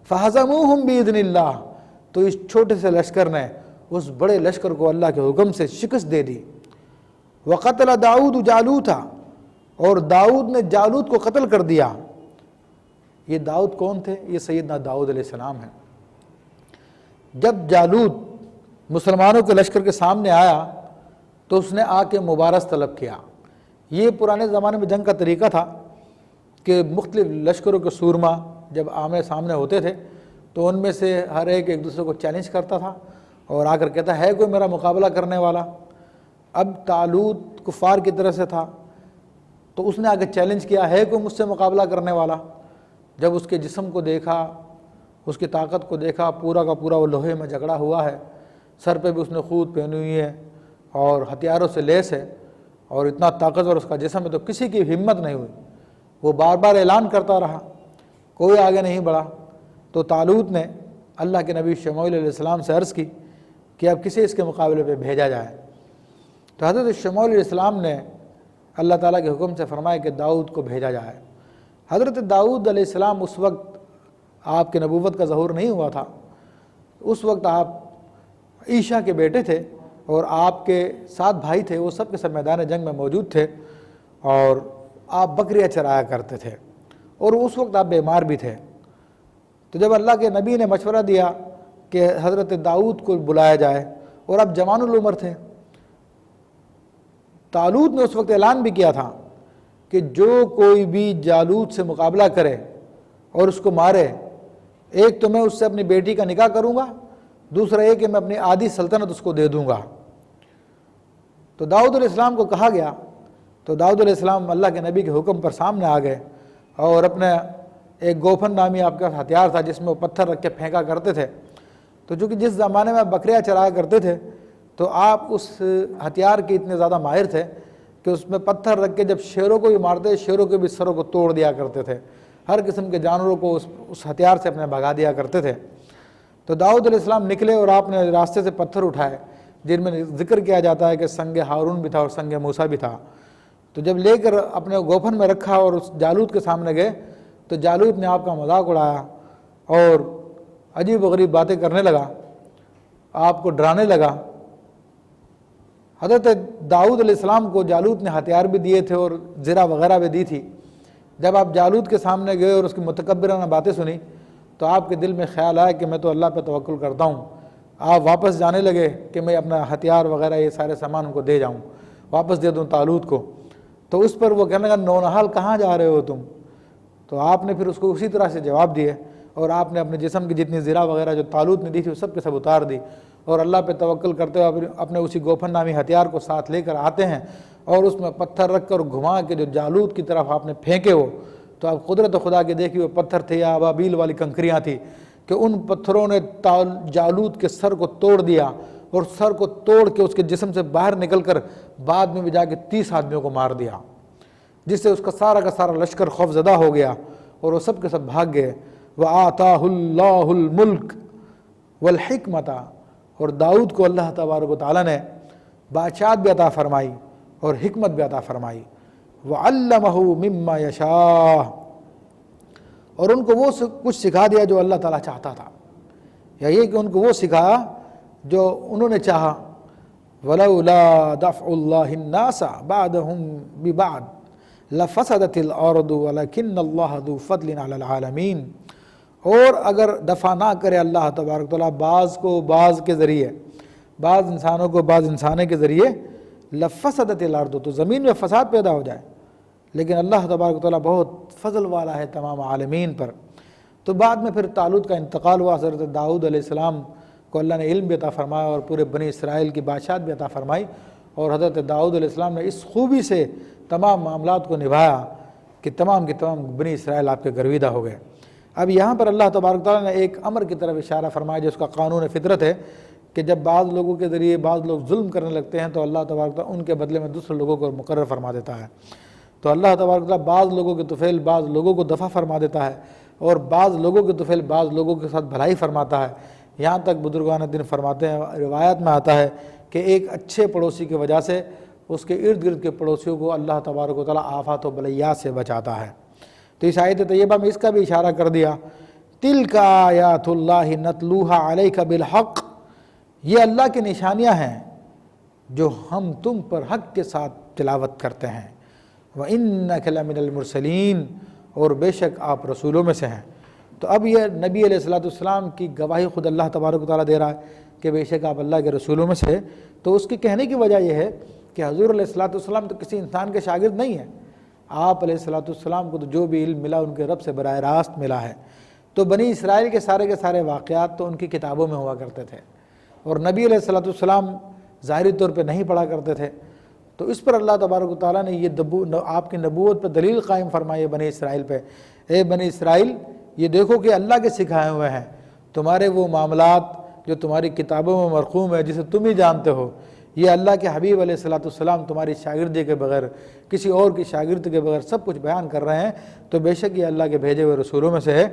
فَهَزَمُوهُمْ بِإِذْنِ اللَّهِ، تو اس چھوٹے سے لشکر نے اس بڑے لشکر کو اللہ کے حکم سے شکست دے دی۔ وَقَتَلَ داؤد جالوتا، اور داؤد نے جالوت کو قتل کر دیا۔ یہ داؤد کون تھے؟ یہ سیدنا داؤد علیہ السلام ہیں۔ جب جالوت مسلمانوں کے لشکر کے سامنے آیا تو اس نے آ کے مبارز طلب کیا۔ یہ پرانے زمانے میں جنگ کا طریقہ تھا کہ مختلف لشکروں کے سورما جب آمنے سامنے ہوتے تھے تو ان میں سے ہر ایک دوسرے کو چیلنج کرتا تھا اور آ کر کہتا ہے کوئی میرا مقابلہ کرنے والا۔ اب طالوت کفار کی طرف سے تھا تو اس نے آگے چیلنج کیا ہے کوئی مجھ سے مقابلہ کرنے والا۔ جب اس کے جسم کو دیکھا، اس کی طاقت کو دیکھا، پورا کا پورا وہ لوہے میں جکڑا ہوا ہے، سر پہ بھی اس نے خود پہنی ہوئی ہے اور ہتھیاروں سے لیس ہے اور اتنا طاقتور اس کا جسم ہے، تو کسی کی ہمت نہیں ہوئی۔ وہ بار بار اعلان کرتا رہا، کوئی آگے نہیں بڑھا۔ تو طالوت نے اللہ کے نبی شموئیل علیہ السلام سے عرض کی کہ اب کسے اس کے مقابلے پہ بھیجا جائے۔ تو حضرت شموئیل علیہ السلام نے اللہ تعالیٰ کے حکم سے فرمایا کہ داؤد کو بھیجا جائے۔ حضرت داؤد علیہ السلام اس وقت آپ کے نبوت کا ظہور نہیں ہوا تھا، اس وقت آپ عیشا کے بیٹے تھے اور آپ کے 7 بھائی تھے، وہ سب کے سب میدان جنگ میں موجود تھے اور آپ بکریاں چرایا کرتے تھے اور اس وقت آپ بیمار بھی تھے۔ تو جب اللہ کے نبی نے مشورہ دیا کہ حضرت داؤد کو بلایا جائے اور آپ جوان العمر تھے، طالوت نے اس وقت اعلان بھی کیا تھا کہ جو کوئی بھی جالوت سے مقابلہ کرے اور اس کو مارے، ایک تو میں اس سے اپنی بیٹی کا نکاح کروں گا، دوسرا یہ کہ میں اپنی آدھی سلطنت اس کو دے دوں گا۔ تو داؤد علیہ السلام کو کہا گیا، تو داؤد علیہ السلام اللہ کے نبی کے حکم پر سامنے آ گئے اور اپنے ایک گوفن نامی آپ کا ہتھیار تھا جس میں وہ پتھر رکھ کے پھینکا کرتے تھے۔ تو چونکہ جس زمانے میں آپ بکریاں چرایا کرتے تھے تو آپ اس ہتھیار کے اتنے زیادہ ماہر تھے کہ اس میں پتھر رکھ کے جب شیروں کو بھی مارتے، شیروں کے بھی سروں کو توڑ دیا کرتے تھے، ہر قسم کے جانوروں کو اس ہتھیار سے اپنے بھگا دیا کرتے تھے۔ تو داؤد علیہ السلام نکلے اور آپ نے راستے سے پتھر اٹھائے جن میں ذکر کیا جاتا ہے کہ سنگ ہارون بھی تھا اور سنگ موسیٰ بھی تھا۔ تو جب لے کر اپنے گوفن میں رکھا اور اس جالوت کے سامنے گئے تو جالوت نے آپ کا مذاق اڑایا اور عجیب و غریب باتیں کرنے لگا، آپ کو ڈرانے لگا۔ حضرت داؤد علیہ السلام کو جالوت نے ہتھیار بھی دیے تھے اور زرہ وغیرہ بھی دی تھی۔ جب آپ جالوت کے سامنے گئے اور اس کی متکبرانہ باتیں سنی تو آپ کے دل میں خیال آیا کہ میں تو اللہ پہ توکل کرتا ہوں۔ آپ واپس جانے لگے کہ میں اپنا ہتھیار وغیرہ یہ سارے سامان ان کو دے جاؤں، واپس دے دوں طالوت کو۔ تو اس پر وہ کہنے لگا نونہال کہاں جا رہے ہو تم؟ تو آپ نے پھر اس کو اسی طرح سے جواب دیے اور آپ نے اپنے جسم کی جتنی زرہ وغیرہ جو طالوت نے دی تھی وہ سب کے سب اتار دی اور اللہ پہ توکل کرتے ہوئے اپنے اسی گوفن نامی ہتھیار کو ساتھ لے کر آتے ہیں اور اس میں پتھر رکھ کر گھما کے جو جالوت کی طرف آپ نے پھینکے ہو، تو آپ قدرت خدا کے دیکھی وہ پتھر تھے یا ابابیل والی کنکریاں تھیں کہ ان پتھروں نے جالوت کے سر کو توڑ دیا اور سر کو توڑ کے اس کے جسم سے باہر نکل کر بعد میں بھی جا کے 30 آدمیوں کو مار دیا، جس سے اس کا سارا لشکر خوف زدہ ہو گیا اور وہ سب کے سب بھاگ گئے۔ وَآتَاهُ اللَّهُ الْمُلْكَ وَالْحِكْمَةَ، اور داؤد کو اللہ تبارک و تعالیٰ نے بادشاہت بھی عطا فرمائی اور حکمت بھی عطا فرمائی۔ وَعَلَّمَهُ مِمَّا يَشَاءُ، اور ان کو وہ کچھ سکھا دیا جو اللہ تعالیٰ چاہتا تھا، یا یہ کہ ان کو وہ سکھایا جو انہوں نے چاہا۔ وَلَوْلَا دَفْعُ اللَّهِ النَّاسَ بَعْدَهُمْ بِبَعْدٍ لَفَسَدَتِ الْأَرْضُ وَلَكِنَّ اللَّهَ ذُو فَضْلٍ عَلَى الْعَالَمِينَ، اور اگر دفع نہ کرے اللہ تبارک تعالیٰ بعض کو بعض کے ذریعے، بعض انسانوں کو بعض انسانے کے ذریعے، لفسدت الارض، تو زمین میں فساد پیدا ہو جائے، لیکن اللہ تبارک تعالیٰ بہت فضل والا ہے تمام عالمین پر۔ تو بعد میں پھر طالوت کا انتقال ہوا، حضرت داؤد علیہ السلام کو اللہ نے علم بھی عطا فرمایا اور پورے بنی اسرائیل کی بادشاہت بھی عطا فرمائی، اور حضرت داؤد علیہ السلام نے اس خوبی سے تمام معاملات کو نبھایا کہ تمام کے تمام بنی اسرائیل آپ کے گرویدہ ہو گئے۔ اب یہاں پر اللہ تبارک تعالیٰ نے ایک امر کی طرف اشارہ فرمایا جس کا قانون فطرت ہے کہ جب بعض لوگوں کے ذریعے بعض لوگ ظلم کرنے لگتے ہیں تو اللہ تبارک تعالیٰ ان کے بدلے میں دوسرے لوگوں کو مقرر فرما دیتا ہے۔ تو اللہ تبارک تعالیٰ بعض لوگوں کے طفیل بعض لوگوں کو دفع فرما دیتا ہے اور بعض لوگوں کے طفیل بعض لوگوں کے ساتھ بھلائی فرماتا ہے۔ یہاں تک بزرگان دین فرماتے ہیں، روایت میں آتا ہے کہ ایک اچھے پڑوسی کی وجہ سے اس کے ارد گرد کے پڑوسیوں کو اللہ تبارک و تعالیٰ آفات و بلیات سے بچاتا ہے۔ تو اس آیت طیبہ میں اس کا بھی اشارہ کر دیا تلک آیات اللہ نتلوہا علیک بالحق، یہ اللہ کی نشانیاں ہیں جو ہم تم پر حق کے ساتھ تلاوت کرتے ہیں۔ وَإِنَّكَ لَمِنَ الْمُرْسَلِينَ، اور بے شک آپ رسولوں میں سے ہیں۔ تو اب یہ نبی علیہ السلام کی گواہی خود اللہ تبارک و تعالیٰ دے رہا ہے کہ بے شک آپ اللہ کے رسولوں میں سے ہیں۔ تو اس کے کہنے کی وجہ یہ ہے کہ حضور علیہ السلام تو کسی انسان کے شاگرد نہیں ہیں، آپ علیہ السلام کو تو جو بھی علم ملا ان کے رب سے براہ راست ملا ہے۔ تو بنی اسرائیل کے سارے واقعات تو ان کی کتابوں میں ہوا کرتے تھے، اور نبی علیہ السلام ظاہری طور پہ نہیں پڑھا کرتے تھے۔ تو اس پر اللہ تبارک و تعالیٰ نے یہ آپ کی نبوت پر دلیل قائم فرمائی ہے بنی اسرائیل پہ، اے بنی اسرائیل یہ دیکھو کہ اللہ کے سکھائے ہوئے ہیں تمہارے وہ معاملات جو تمہاری کتابوں میں مرقوم ہے، جسے تم ہی جانتے ہو، یہ اللہ کے حبیب علیہ السلام تمہاری شاگردی کے بغیر، کسی اور کی شاگردی کے بغیر سب کچھ بیان کر رہے ہیں۔ تو بے شک یہ اللہ کے بھیجے ہوئے رسولوں میں سے ہے۔